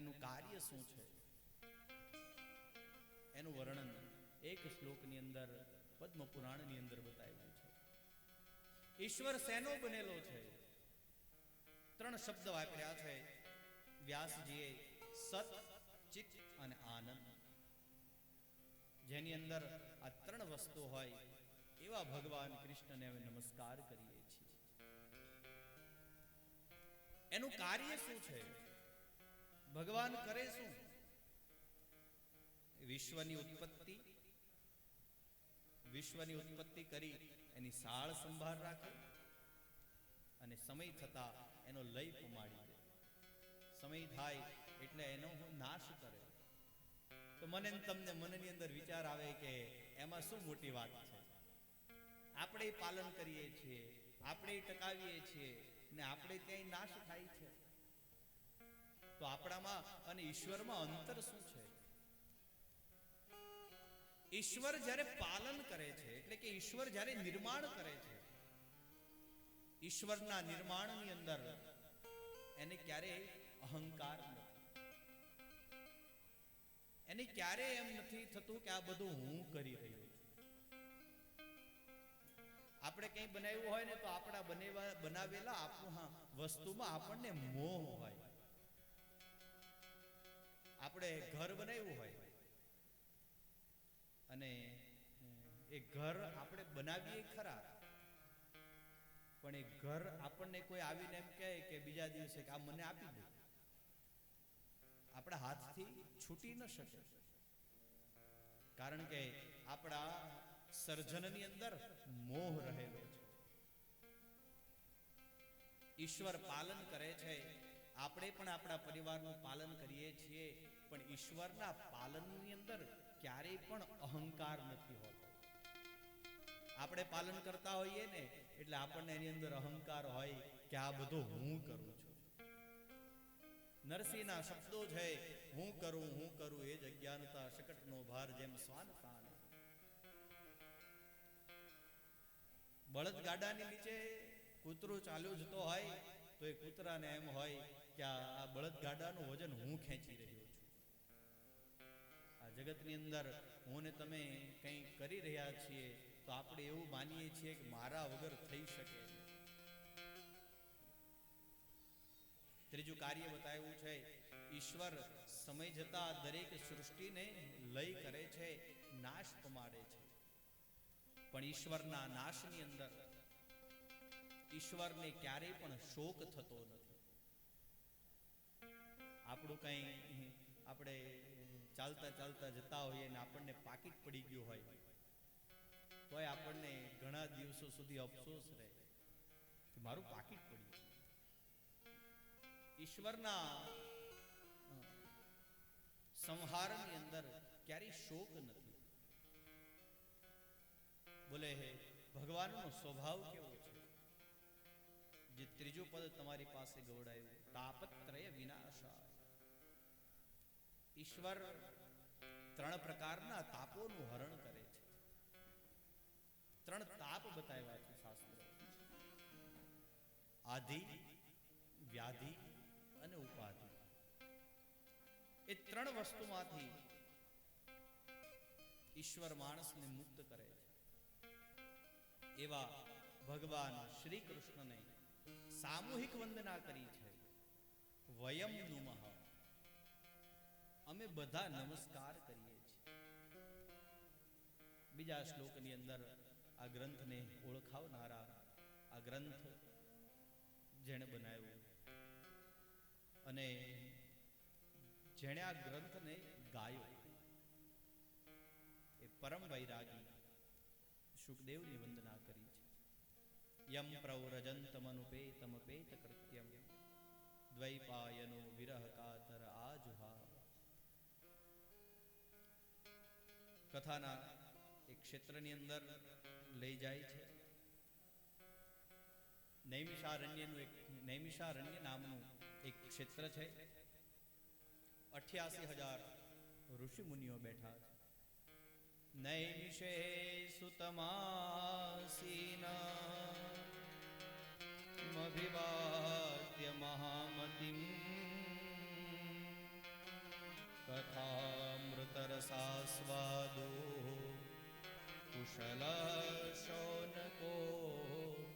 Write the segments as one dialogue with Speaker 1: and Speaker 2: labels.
Speaker 1: અને એનું કાર્ય શું છે એનું વર્ણન એક શ્લોકની અંદર પદ્મ પુરાણની અંદર બતાવ્યું છે. ઈશ્વર શેનો બનેલો છે? 3 શબ્દ વાપર્યા છે વ્યાસજીએ: સત, ચિત અને આનંદ. જેની અંદર આ 3 વસ્તુ હોય એવા ભગવાન કૃષ્ણને અમે નમસ્કાર કરીએ છીએ. એનું કાર્ય શું છે? ભગવાન કરે શું? વિશ્વની ઉત્પત્તિ કરી એની સાળ સંભાળ રાખે અને સમય થતા એનો લય પમાડી દે. સમય થાય એટલે એનો નાશ કરે. તો મને તમને મનની અંદર વિચાર આવે કે એમાં શું મોટી વાત છે? આપણે પાલન કરીએ છીએ, આપણે ટકાવીએ છીએ ને આપણે ક્યાંય નાશ થાય છે. તો આપણામાં અને ઈશ્વરમાં અંતર શું છે? ઈશ્વર જ્યારે પાલન કરે છે એટલે કે ઈશ્વર જ્યારે નિર્માણ કરે છે, ઈશ્વરના નિર્માણની અંદર એને ક્યારે અહંકાર નથી. એને ક્યારે એમ નથી થતું કે આ બધું હું કરી રહ્યો છું. આપણે કંઈ બનાવ્યું હોય ને તો આપણા બનાવેલા વસ્તુમાં આપણને મોહ હોય. આપણે ઘર બનાવ્યું હોય અને એ ઘર આપણે બનાવીએ ખરા, પણ એ ઘર આપણને કોઈ આવીને એમ કહે કે બીજા દિવસે કે આ મને આપી દે, આપણા હાથથી છૂટી ન શકે. કારણ કે આપણા સર્જનની અંદર મોહ રહેલો છે. ઈશ્વર પાલન કરે છે, આપણે પણ આપણા પરિવારનું પાલન કરીએ છીએ, પણ ઈશ્વરના પાલનની અંદર ક્યારેય પણ અહંકાર નથી હોતો. આપણે પાલન કરતા હોઈએ ને એટલે આપણને એની અંદર અહંકાર હોય કે આ બધું હું કરું છું. નરસિંહના શબ્દો છે: હું કરું એ જ અજ્ઞાનતા, શકટનો ભાર જેમ શ્વાન તાન. બળદગાડાની નીચે કૂતરું ચાલ્યું જતો હોય તો એ કૂતરાને એમ હોય કે આ બળદગાડાનું વજન હું ખેંચી રહ્યો છું. આ જગતની અંદર હું ને તમે કંઈ કરી રહ્યા છીએ તો આપણે એવું માનીએ છીએ કે મારા વગર થઈ શકે. ત્રીજું કાર્ય બતાવ્યું છે: ઈશ્વર સમય જતા દરેક સૃષ્ટિને લય કરે છે, નાશ પમાડે છે. પણ ઈશ્વરના નાશની અંદર ઈશ્વરને ક્યારેય પણ શોક થતો નથી. આપણું કંઈ આપણે ચાલતા જતા હોઈએ અને આપણને પાકીટ પડી ગયું હોય તોય આપણને ઘણા દિવસો સુધી અફસોસ રહે કે મારું પાકીટ પડ્યું. ઈશ્વરના સંહારની અંદર ક્યારેય શોક નથી. બોલે હે ભગવાનનો સ્વભાવ કેવો છે? જે ત્રીજું પદ તમારી પાસે ગવડાયું: તાપત્રય વિનાશાય. ઈશ્વર 3 પ્રકારના તાપોનું હરણ કરે છે. 3 તાપ બતાવ્યા છે શાસ્ત્ર: આધિ, વ્યાધિ અને ઉપાધિ. એ 3 વસ્તુમાંથી ઈશ્વર માણસને મુક્ત કરે છે. એવા ભગવાન શ્રી કૃષ્ણને સામૂહિક વંદના કરી છે. વયમ નુમઃ, અમે બધા નમસ્કાર કરીએ છીએ. બીજા શ્લોકની અંદર આ ગ્રંથને ઓળખાવનારા, આ ગ્રંથ જેણે બનાવ્યો અને જેણે આ ગ્રંથને ગાયો એ પરમ વૈરાગી શુકદેવની વંદના કરી છે. યમ પ્રવ્રજંતમનુપેતમપેત કૃત્યમ દ્વૈપાયનો વિરહ કાતર આજુહા. કથાના એક ક્ષેત્રની અંદર લઈ જાય છે. નૈમિષારણ્ય નામનું એક ક્ષેત્ર છે. 88,000 ઋષિ મુનિઓ બેઠા છે. નૈમિષે સુતમાસીન મભિવાદ્ય મહામતિમ રસાસ્વાદો કુશલ શૌનકો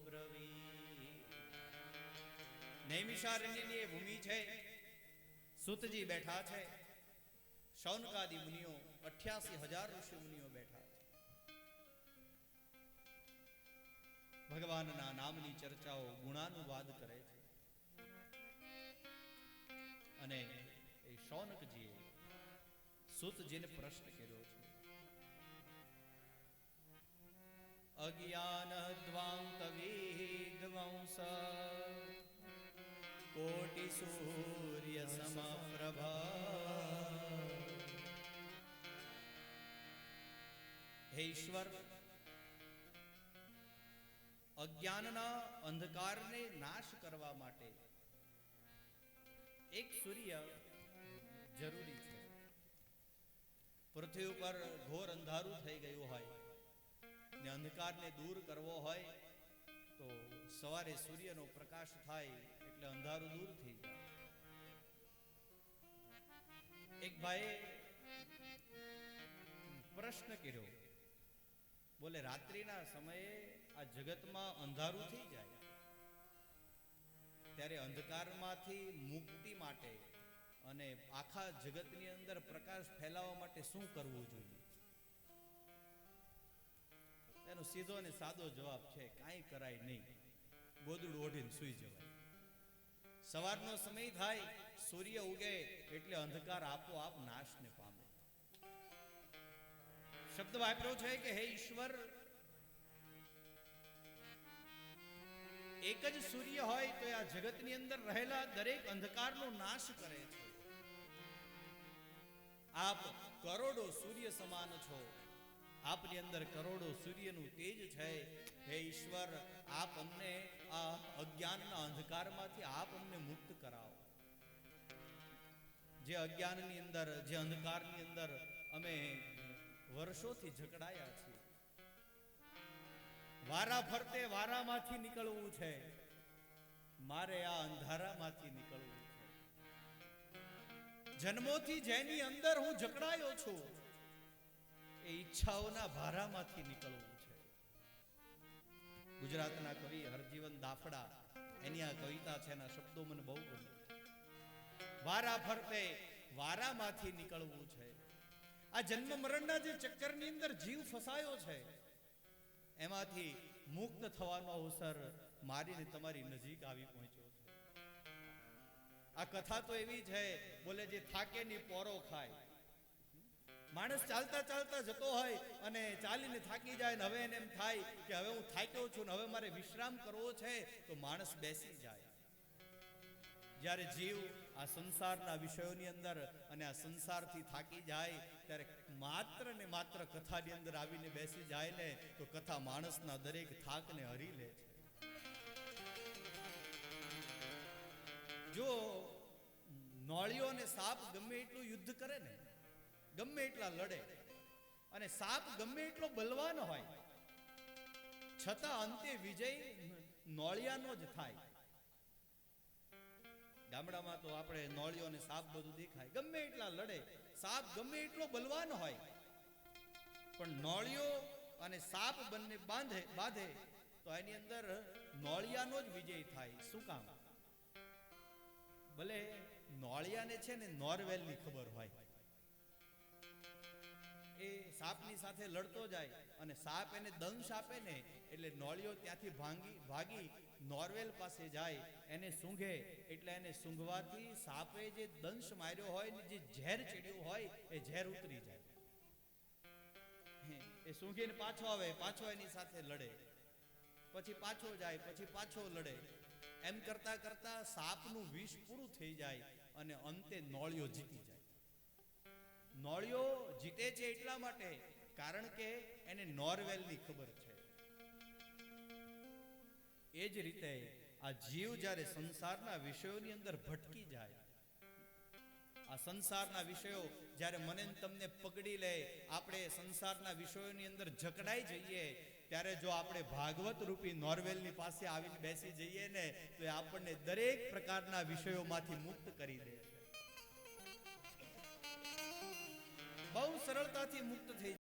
Speaker 1: બ્રવી. નૈમિષારણ્યની એ ભૂમિ છે. સુતજી બેઠા છે. શૌનકાદી મુનિઓ 88,000 ઋષિ મુનિઓ બેઠા છે. ભગવાનના નામની ચર્ચાઓ ગુણાનુવાદ કરે છે. અને એ શૌનકજીએ સુતજીને પ્રશ્ન કર્યો છે. અજ્ઞાન દ્વાંત વિદ્વંસ કોટિ સૂર્ય સમપ્રભા. હે ઈશ્વર, અજ્ઞાનના અંધકારને નાશ કરવા માટે એક સૂર્ય જરૂરી છે. પૃથ્વી ઉપર ઘોર અંધારું થઈ ગયું હોય ને અંધકારને દૂર કરવો હોય તો સવારે સૂર્યનો પ્રકાશ થાય એટલે અંધારું દૂર થઈ જાય. એક ભાઈએ પ્રશ્ન કર્યો, બોલે રાત્રિના સમયે આ જગતમાં અંધારું થઈ જાય ત્યારે અંધકારમાંથી મુક્તિ માટે અને આખા જગતની અંદર પ્રકાશ ફેલાવવા માટે શું કરવું જોઈએ? એનો સીધો અને સાદો જવાબ છે, કાંઈ કરાય નહીં, ગોદડું ઓઢીને સૂઈ જવાય. સવારનો સમય થાય, સૂર્ય ઉગે એટલે અંધકાર આપોઆપ નાશને પામે. શબ્દ વાપર્યો છે કે હે ઈશ્વર, એક જ સૂર્ય હોય તો આ જગતની અંદર રહેલા દરેક અંધકારનો નાશ કરે છે. આપ કરોડો સૂર્ય સમાન છો. આપની અંદર કરોડો સૂર્યનું તેજ છે. હે ઈશ્વર, આપ અમને આ અજ્ઞાનના અંધકારમાંથી આપ અમને મુક્ત કરાવો. જે અજ્ઞાનની અંદર, જે અંધકારની અંદર અમે વર્ષોથી જકડાયા છીએ, વારા ફરતે વારામાંથી નીકળવું છે. મારે આ અંધારામાંથી નીકળવું છે. જન્મોથી જેની અંદર હું જકડાયો છું એ ઈચ્છાઓના ભારામાંથી નીકળવું છે. ગુજરાતના કવિ હરજીવન દાફડા, એની આ કવિતા છે, એના શબ્દો મને બહુ ગમે. વારા ફરતે વારામાંથી નીકળવું છે. આ જન્મ મરણના જે ચક્કરની અંદર જીવ ફસાયો છે એમાંથી મુક્ત થવાનો અવસર મારીને તમારી નજીક આવી પહોંચ્યો છે. આ કથા તો એવી છે, બોલે જે થાકે ની પોરો ખાય. માણસ ચાલતા ચાલતા જતો હોય અને ચાલીને થાકી જાય ને હવે એને એમ થાય કે હવે હું થાક્યો છું ને હવે મારે વિશ્રામ કરવો છે, તો માણસ બેસી જાય. જ્યારે જીવ આ સંસારના વિષયોની અંદર અને આ સંસારથી થાકી જાય ત્યારે માત્ર ને માત્ર કથાની અંદર આવીને બેસી જાય ને તો કથા માણસના દરેક થાકને હરી લે છે. જો નોળિયો અને સાપ ગમે એટલું યુદ્ધ કરે ને, ગમે એટલા લડે, અને સાપ ગમે એટલો બલવાન હોય છતાં અંતે વિજય નોળિયાનો જ થાય. ગામડામાં તો આપણે નોળિયો અને સાપ બધું દેખાય. ગમે એટલા લડે, સાપ ગમે એટલો બલવાન હોય પણ નોળિયો અને સાપ બંને બાંધે તો એની અંદર નોળિયાનો જ વિજય થાય. શું કામ? ભલે નોળિયાને છે ને નોરવેલની ખબર હોય, એ સાપની સાથે લડતો જાય અને સાપ એને દંશ આપે ને એટલે નોળિયો ત્યાંથી ભાગી નોરવેલ પાસે જાય, એને સૂંઘે એટલે એને સૂંઘવાથી સાપે જે દંશ માર્યો હોય ને જે ઝેર ચડ્યું હોય એ ઝેર ઉતરી જાય. એ સૂંઘીને પાછો આવે, પાછો એની સાથે લડે, પછી પાછો જાય, પછી પાછો લડે. એમ કરતા કરતા સાપનું વિષ પૂરું થઈ જાય અને અંતે નોળિયો જીતી જાય. નોળિયો જીતે છે એટલા માટે કારણ કે એને નોરવેલની ખબર છે. એ જ રીતે આ જીવ જ્યારે સંસારના વિષયોની અંદર ભટકી જાય, આ સંસારના વિષયો જ્યારે મને તમને પકડી લે, આપણે સંસારના વિષયોની અંદર જકડાઈ જઈએ, ત્યારે જો આપણે ભાગવત રૂપી નોરવેલની પાસે આવીને બેસી જઈએ ને તો એ આપણને દરેક પ્રકારના વિષયોમાંથી મુક્ત કરી દે. બહુ સરસ સરળતાથી મુક્ત થઈ